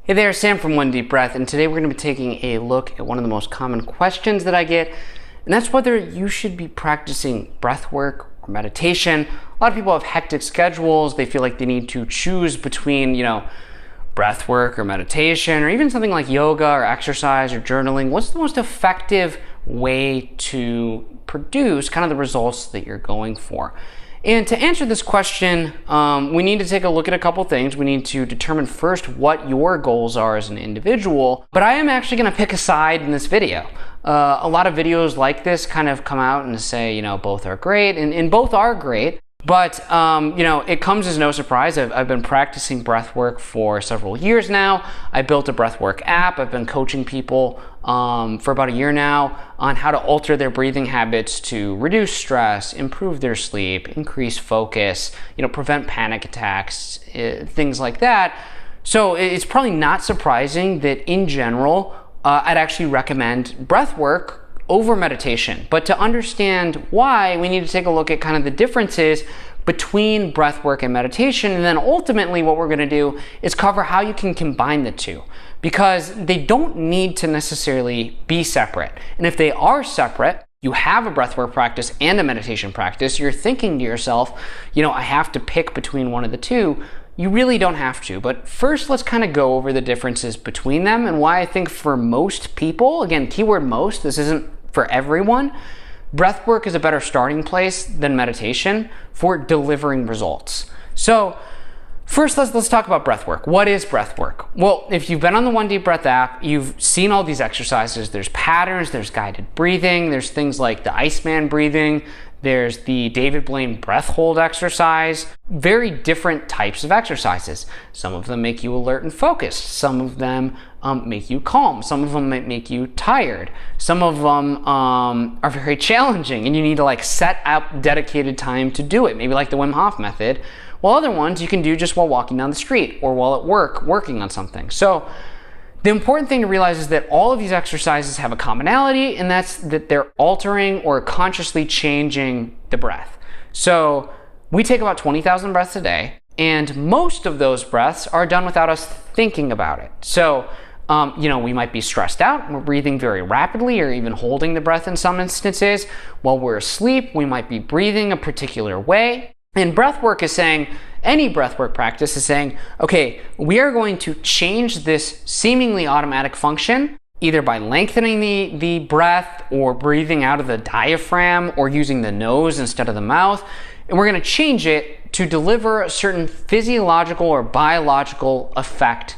Hey there, Sam from One Deep Breath, and today we're going to be taking a look at one of the most common questions that I get, and that's whether you should be practicing breath work or meditation. A lot of people have hectic schedules. They feel like they need to choose between, breath work or meditation, or even something like yoga or exercise or journaling. What's the most effective way to produce kind of the results that you're going for? And to answer this question, we need to take a look at a couple things. We need to determine first what your goals are as an individual, but I am actually going to pick a side in this video. A lot of videos like this kind of come out and say, both are great, and both are great. But, it comes as no surprise. I've been practicing breath work for several years now. I built a breath work app. I've been coaching people for about a year now on how to alter their breathing habits to reduce stress, improve their sleep, increase focus, prevent panic attacks, things like that. So it's probably not surprising that in general, I'd actually recommend breath work over meditation. But to understand why, we need to take a look at kind of the differences between breath work and meditation, and then ultimately what we're going to do is cover how you can combine the two, because they don't need to necessarily be separate. And if they are separate, you have a breathwork practice and a meditation practice, you're thinking to yourself, I have to pick between one of the two. You really don't have to. But first, let's kind of go over the differences between them and why I think for most people, again, keyword most, this isn't for everyone, breathwork is a better starting place than meditation for delivering results. So first, let's talk about breathwork. What is breathwork? Well, if you've been on the One Deep Breath app, you've seen all these exercises. There's patterns, there's guided breathing, there's things like the Iceman breathing, there's the David Blaine breath hold exercise, very different types of exercises. Some of them make you alert and focused. Some of them make you calm. Some of them might make you tired. Some of them are very challenging and you need to set up dedicated time to do it, maybe like the Wim Hof method, while other ones you can do just while walking down the street or while at work working on something. So the important thing to realize is that all of these exercises have a commonality, and that's that they're altering or consciously changing the breath. So we take about 20,000 breaths a day, and most of those breaths are done without us thinking about it. So, we might be stressed out, and we're breathing very rapidly or even holding the breath in some instances. While we're asleep, we might be breathing a particular way. And breath work is saying, any breathwork practice is saying, okay, we are going to change this seemingly automatic function either by lengthening the breath or breathing out of the diaphragm or using the nose instead of the mouth. And we're going to change it to deliver a certain physiological or biological effect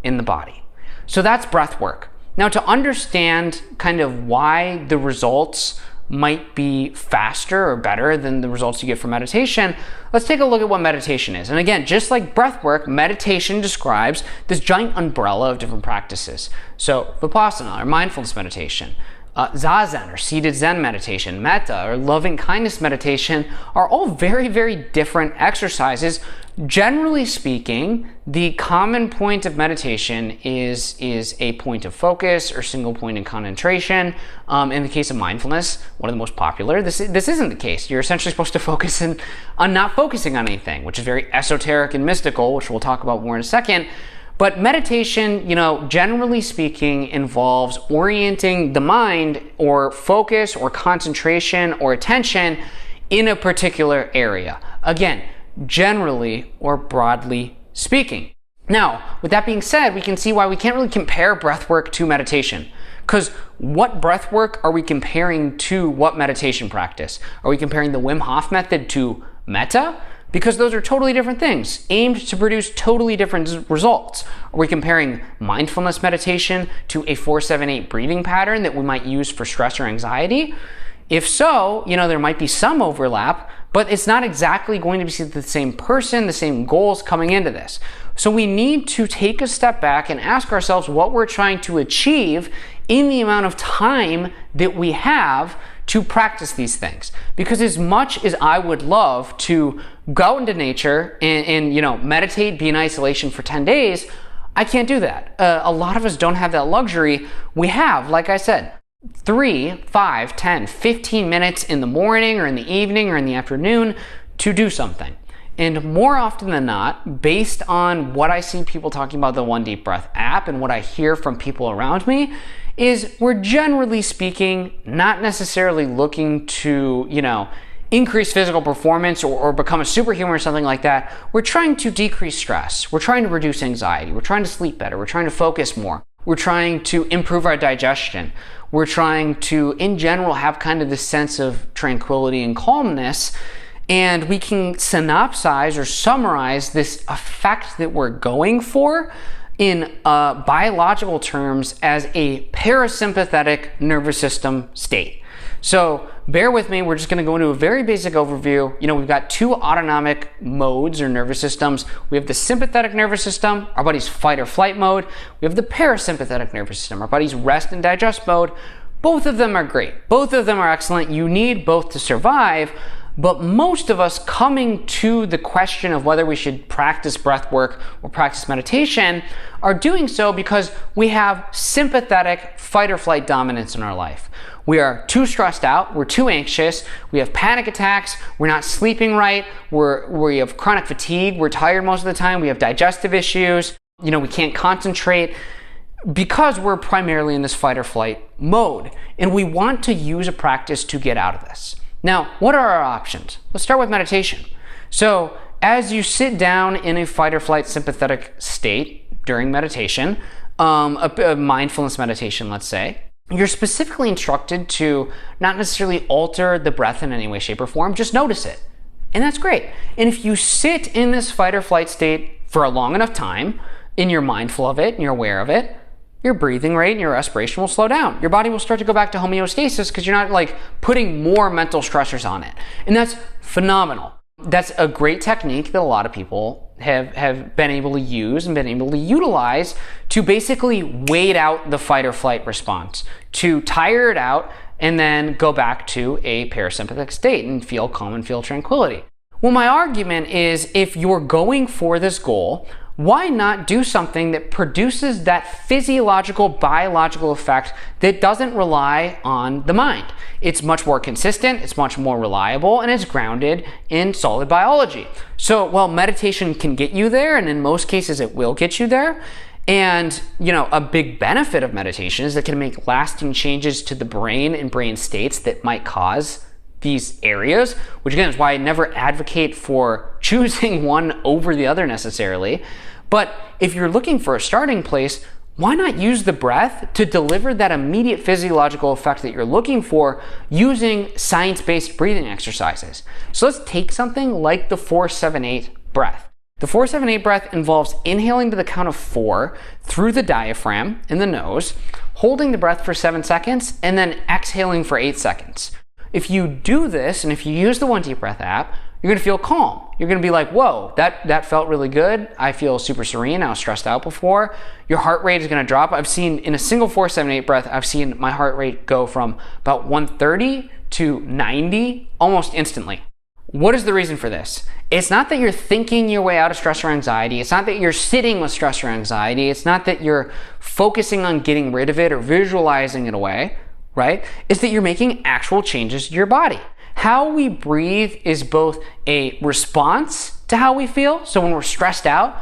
in the body. So that's breathwork. Now, to understand kind of why the results might be faster or better than the results you get from meditation, let's take a look at what meditation is. And again, just like breath work, meditation describes this giant umbrella of different practices. So Vipassana or mindfulness meditation, Zazen or seated Zen meditation, Metta or loving kindness meditation are all very, very different exercises. Generally speaking, the common point of meditation is a point of focus or single point in concentration. In the case of mindfulness, one of the most popular, this isn't the case. You're essentially supposed to focus on not focusing on anything, which is very esoteric and mystical, which we'll talk about more in a second. But meditation, generally speaking, involves orienting the mind or focus or concentration or attention in a particular area. Again, generally or broadly speaking. Now, with that being said, we can see why we can't really compare breathwork to meditation. Because what breathwork are we comparing to what meditation practice? Are we comparing the Wim Hof method to Metta? Because those are totally different things, aimed to produce totally different results. Are we comparing mindfulness meditation to a 4-7-8 breathing pattern that we might use for stress or anxiety? If so, there might be some overlap, but it's not exactly going to be the same person, the same goals coming into this. So we need to take a step back and ask ourselves what we're trying to achieve in the amount of time that we have to practice these things. Because as much as I would love to go out into nature and meditate, be in isolation for 10 days, I can't do that. A lot of us don't have that luxury. We have, like I said, 3, 5, 10, 15 minutes in the morning or in the evening or in the afternoon to do something. And more often than not, based on what I see people talking about the One Deep Breath app and what I hear from people around me, is we're generally speaking not necessarily looking to, increase physical performance or become a superhuman or something like that. We're trying to decrease stress. We're trying to reduce anxiety. We're trying to sleep better. We're trying to focus more. We're trying to improve our digestion. We're trying to, in general, have kind of this sense of tranquility and calmness. And we can synopsize or summarize this effect that we're going for in biological terms as a parasympathetic nervous system state. So bear with me, we're just going to go into a very basic overview. We've got two autonomic modes or nervous systems. We have the sympathetic nervous system, our body's fight or flight mode. We have the parasympathetic nervous system, our body's rest and digest mode. Both of them are great. Both of them are excellent. You need both to survive. But most of us coming to the question of whether we should practice breath work or practice meditation are doing so because we have sympathetic fight or flight dominance in our life. We are too stressed out, we're too anxious, we have panic attacks, we're not sleeping right, we have chronic fatigue, we're tired most of the time, we have digestive issues, we can't concentrate because we're primarily in this fight or flight mode. And we want to use a practice to get out of this. Now, what are our options? Let's start with meditation. So as you sit down in a fight or flight sympathetic state during meditation, a mindfulness meditation, let's say, you're specifically instructed to not necessarily alter the breath in any way, shape, or form, just notice it. And that's great. And if you sit in this fight or flight state for a long enough time, and you're mindful of it, and you're aware of it, your breathing rate and your respiration will slow down. Your body will start to go back to homeostasis because you're not putting more mental stressors on it. And that's phenomenal. That's a great technique that a lot of people have been able to use and been able to utilize to basically wait out the fight or flight response, to tire it out and then go back to a parasympathetic state and feel calm and feel tranquility. Well, my argument is if you're going for this goal, why not do something that produces that physiological, biological effect that doesn't rely on the mind? It's much more consistent, it's much more reliable, and it's grounded in solid biology. So while meditation can get you there, and in most cases it will get you there, and a big benefit of meditation is it can make lasting changes to the brain and brain states that might cause these areas, which again is why I never advocate for choosing one over the other necessarily. But if you're looking for a starting place, why not use the breath to deliver that immediate physiological effect that you're looking for using science-based breathing exercises? So let's take something like the 4-7-8 breath. The 4-7-8 breath involves inhaling to the count of 4 through the diaphragm in the nose, holding the breath for 7 seconds, and then exhaling for 8 seconds. If you do this, and if you use the One Deep Breath app, you're gonna feel calm. You're gonna be like, whoa, that felt really good. I feel super serene. I was stressed out before. Your heart rate is gonna drop. I've seen in a single 4-7-8 breath, I've seen my heart rate go from about 130 to 90 almost instantly. What is the reason for this? It's not that you're thinking your way out of stress or anxiety. It's not that you're sitting with stress or anxiety. It's not that you're focusing on getting rid of it or visualizing it away, right? It's that you're making actual changes to your body. How we breathe is both a response to how we feel. So when we're stressed out,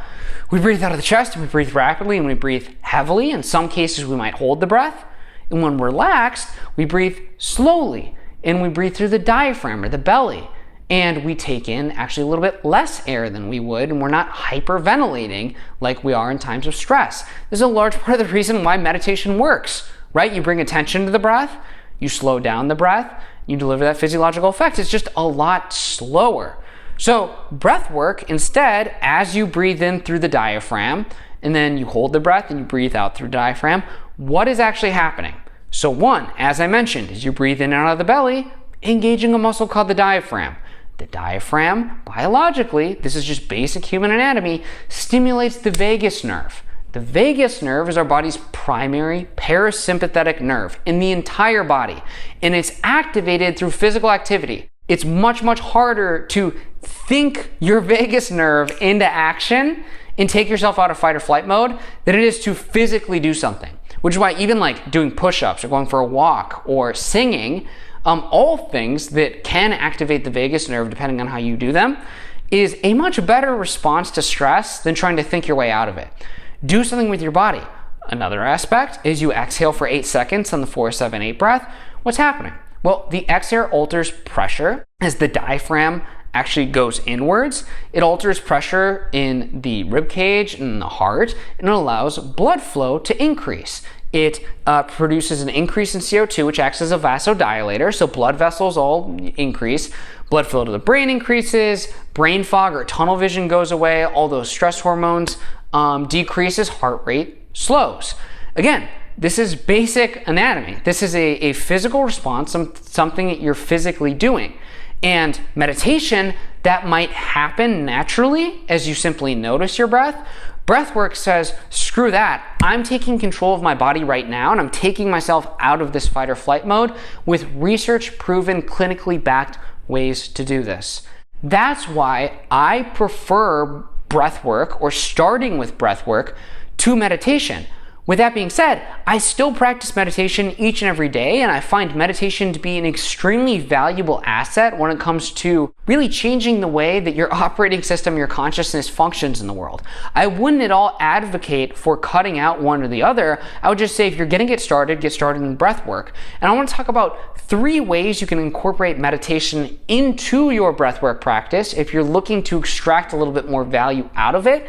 we breathe out of the chest and we breathe rapidly and we breathe heavily. In some cases, we might hold the breath. And when we're relaxed, we breathe slowly and we breathe through the diaphragm or the belly. And we take in actually a little bit less air than we would, and we're not hyperventilating like we are in times of stress. This is a large part of the reason why meditation works, right? You bring attention to the breath, you slow down the breath, you deliver that physiological effect. It's just a lot slower. So breath work, instead, as you breathe in through the diaphragm, and then you hold the breath and you breathe out through the diaphragm, what is actually happening? So one, as I mentioned, as you breathe in and out of the belly, engaging a muscle called the diaphragm. The diaphragm, biologically, this is just basic human anatomy, stimulates the vagus nerve. The vagus nerve is our body's primary parasympathetic nerve in the entire body, and it's activated through physical activity. It's much, much harder to think your vagus nerve into action and take yourself out of fight or flight mode than it is to physically do something, which is why even like doing push-ups or going for a walk or singing, all things that can activate the vagus nerve depending on how you do them, is a much better response to stress than trying to think your way out of it. Do something with your body. Another aspect is you exhale for 8 seconds on the 4-7-8 breath. What's happening? Well, the exhale alters pressure as the diaphragm actually goes inwards. It alters pressure in the rib cage and the heart, and it allows blood flow to increase. It produces an increase in CO2, which acts as a vasodilator, so blood vessels all increase. Blood flow to the brain increases, brain fog or tunnel vision goes away, all those stress hormones decreases, heart rate slows. Again, this is basic anatomy. This is a physical response, something that you're physically doing. And meditation, that might happen naturally as you simply notice your breath. Breathwork says, screw that. I'm taking control of my body right now, and I'm taking myself out of this fight or flight mode with research-proven, clinically backed ways to do this. That's why I prefer breathwork, or starting with breathwork, to meditation. With that being said, I still practice meditation each and every day, and I find meditation to be an extremely valuable asset when it comes to really changing the way that your operating system, your consciousness functions in the world. I wouldn't at all advocate for cutting out one or the other. I would just say if you're gonna get started in breathwork. And I want to talk about 3 ways you can incorporate meditation into your breathwork practice if you're looking to extract a little bit more value out of it.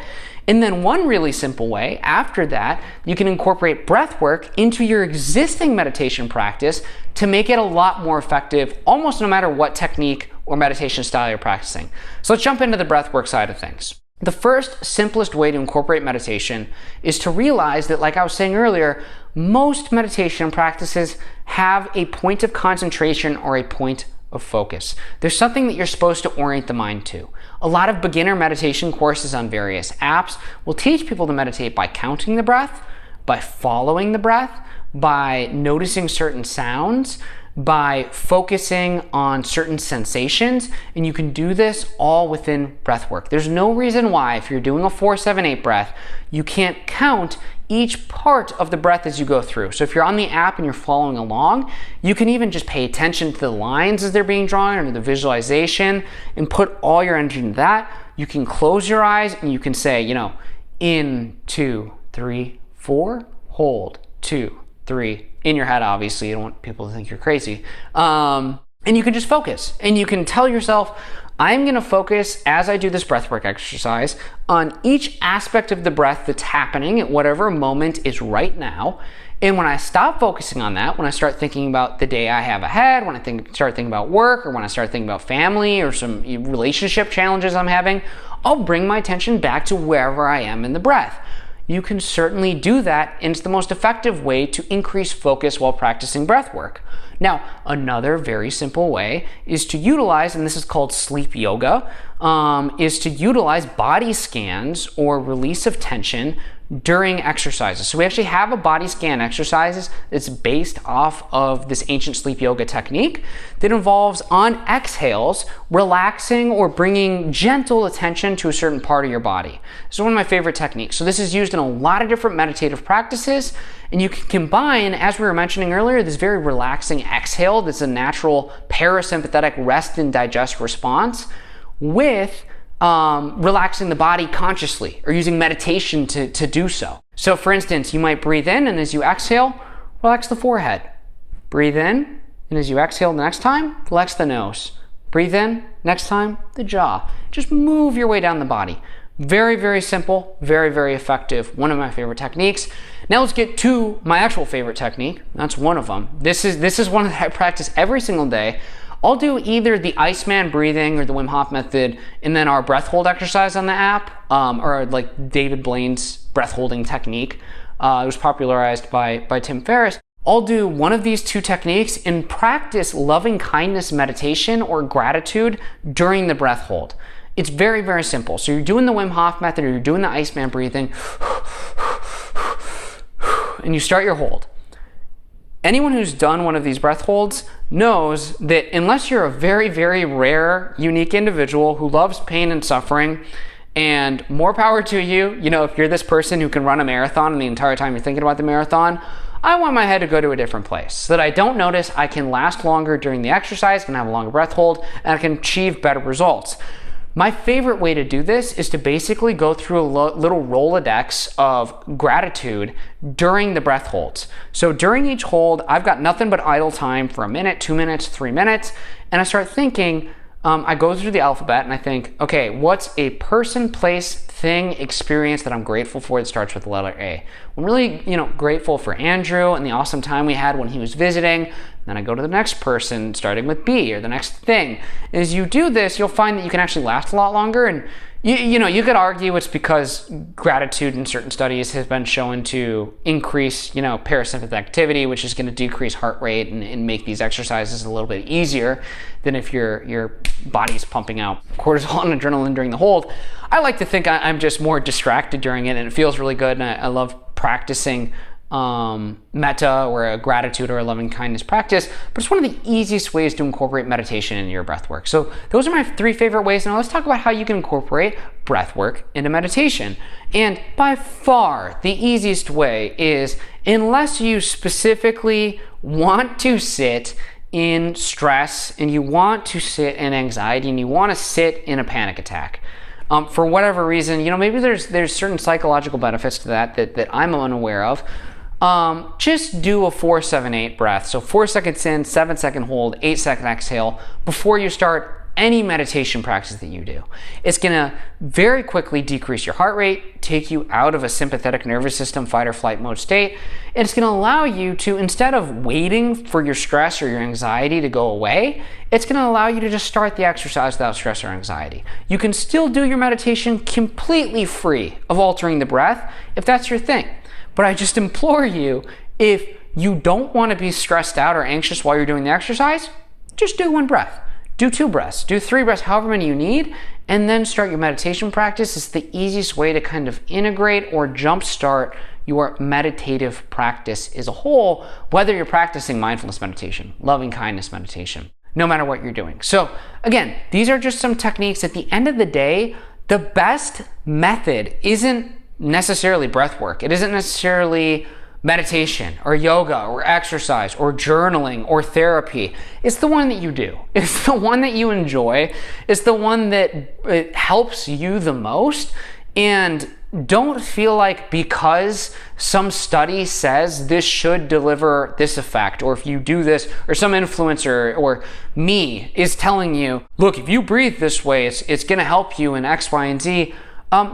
And then one really simple way, after that, you can incorporate breathwork into your existing meditation practice to make it a lot more effective, almost no matter what technique or meditation style you're practicing. So let's jump into the breathwork side of things. The first, simplest way to incorporate meditation is to realize that, like I was saying earlier, most meditation practices have a point of concentration or a point of focus. There's something that you're supposed to orient the mind to. A lot of beginner meditation courses on various apps will teach people to meditate by counting the breath, by following the breath, by noticing certain sounds, by focusing on certain sensations, and you can do this all within breathwork. There's no reason why, if you're doing a 4-7-8 breath, you can't count each part of the breath as you go through. So if you're on the app and you're following along, you can even just pay attention to the lines as they're being drawn or to the visualization and put all your energy into that. You can close your eyes and you can say, in 2, 3, 4, hold, 2, 3, in your head, obviously. You don't want people to think you're crazy. And you can just focus and you can tell yourself, I'm going to focus as I do this breathwork exercise on each aspect of the breath that's happening at whatever moment is right now. And when I stop focusing on that, when I start thinking about the day I have ahead, when I start thinking about work, or when I start thinking about family or some relationship challenges I'm having, I'll bring my attention back to wherever I am in the breath. You can certainly do that, and it's the most effective way to increase focus while practicing breath work. Now, another very simple way is to utilize, and this is called sleep yoga, is to utilize body scans or release of tension during exercises. So we actually have a body scan exercises that's based off of this ancient sleep yoga technique that involves, on exhales, relaxing or bringing gentle attention to a certain part of your body. This is one of my favorite techniques. So this is used in a lot of different meditative practices, and you can combine, as we were mentioning earlier, this very relaxing exhale that's a natural parasympathetic rest and digest response with relaxing the body consciously or using meditation to do so. So for instance, you might breathe in, and as you exhale, relax the forehead. Breathe in, and as you exhale the next time, relax the nose. Breathe in, next time, the jaw. Just move your way down the body. Very, very simple, very, very effective. One of my favorite techniques. Now let's get to my actual favorite technique. That's one of them. This is one that I practice every single day. I'll do either the Iceman breathing or the Wim Hof method, and then our breath hold exercise on the app, or like David Blaine's breath holding technique. It was popularized by Tim Ferriss. I'll do one of these 2 techniques and practice loving kindness meditation or gratitude during the breath hold. It's very, very simple. So you're doing the Wim Hof method or you're doing the Iceman breathing, and you start your hold. Anyone who's done one of these breath holds knows that unless you're a very, very rare, unique individual who loves pain and suffering, and more power to you, if you're this person who can run a marathon and the entire time you're thinking about the marathon, I want my head to go to a different place so that I don't notice, I can last longer during the exercise, can have a longer breath hold, and I can achieve better results. My favorite way to do this is to basically go through a little Rolodex of gratitude during the breath holds. So during each hold, I've got nothing but idle time for a minute, 2 minutes, 3 minutes, and I start thinking, I go through the alphabet and I think, okay, what's a person, place, thing, experience that I'm grateful for that starts with the letter A? I'm really, grateful for Andrew and the awesome time we had when he was visiting. Then I go to the next person, starting with B, or the next thing. As you do this, you'll find that you can actually last a lot longer. And you could argue it's because gratitude in certain studies has been shown to increase, parasympathetic activity, which is going to decrease heart rate and make these exercises a little bit easier than if your body's pumping out cortisol and adrenaline during the hold. I like to think I'm just more distracted during it, and it feels really good, and I love practicing metta or a gratitude or a loving kindness practice, but it's one of the easiest ways to incorporate meditation into your breath work. So those are my 3 favorite ways. Now let's talk about how you can incorporate breath work into meditation. And by far the easiest way is, unless you specifically want to sit in stress and you want to sit in anxiety and you want to sit in a panic attack, for whatever reason, maybe there's certain psychological benefits to that I'm unaware of. Just do a 4-7-8 breath. So 4 seconds in, 7-second hold, 8-second exhale before you start any meditation practice that you do. It's gonna very quickly decrease your heart rate, take you out of a sympathetic nervous system fight or flight mode state, and it's gonna allow you to, instead of waiting for your stress or your anxiety to go away, it's gonna allow you to just start the exercise without stress or anxiety. You can still do your meditation completely free of altering the breath if that's your thing. But I just implore you, if you don't want to be stressed out or anxious while you're doing the exercise, just do 1 breath. Do 2 breaths, do 3 breaths, however many you need, and then start your meditation practice. It's the easiest way to kind of integrate or jumpstart your meditative practice as a whole, whether you're practicing mindfulness meditation, loving kindness meditation, no matter what you're doing. So again, these are just some techniques. At the end of the day, the best method isn't necessarily breath work. It isn't necessarily meditation or yoga or exercise or journaling or therapy. It's the one that you do. It's the one that you enjoy. It's the one that it helps you the most. And don't feel like because some study says this should deliver this effect, or if you do this, or some influencer or me is telling you, look, if you breathe this way, it's going to help you in X, Y, and Z.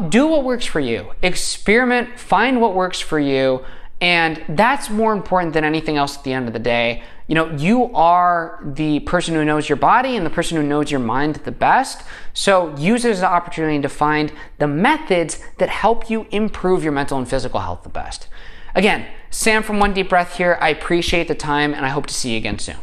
Do what works for you. Experiment, find what works for you, and that's more important than anything else at the end of the day. You are the person who knows your body and the person who knows your mind the best, so use it as an opportunity to find the methods that help you improve your mental and physical health the best. Again, Sam from One Deep Breath here. I appreciate the time, and I hope to see you again soon.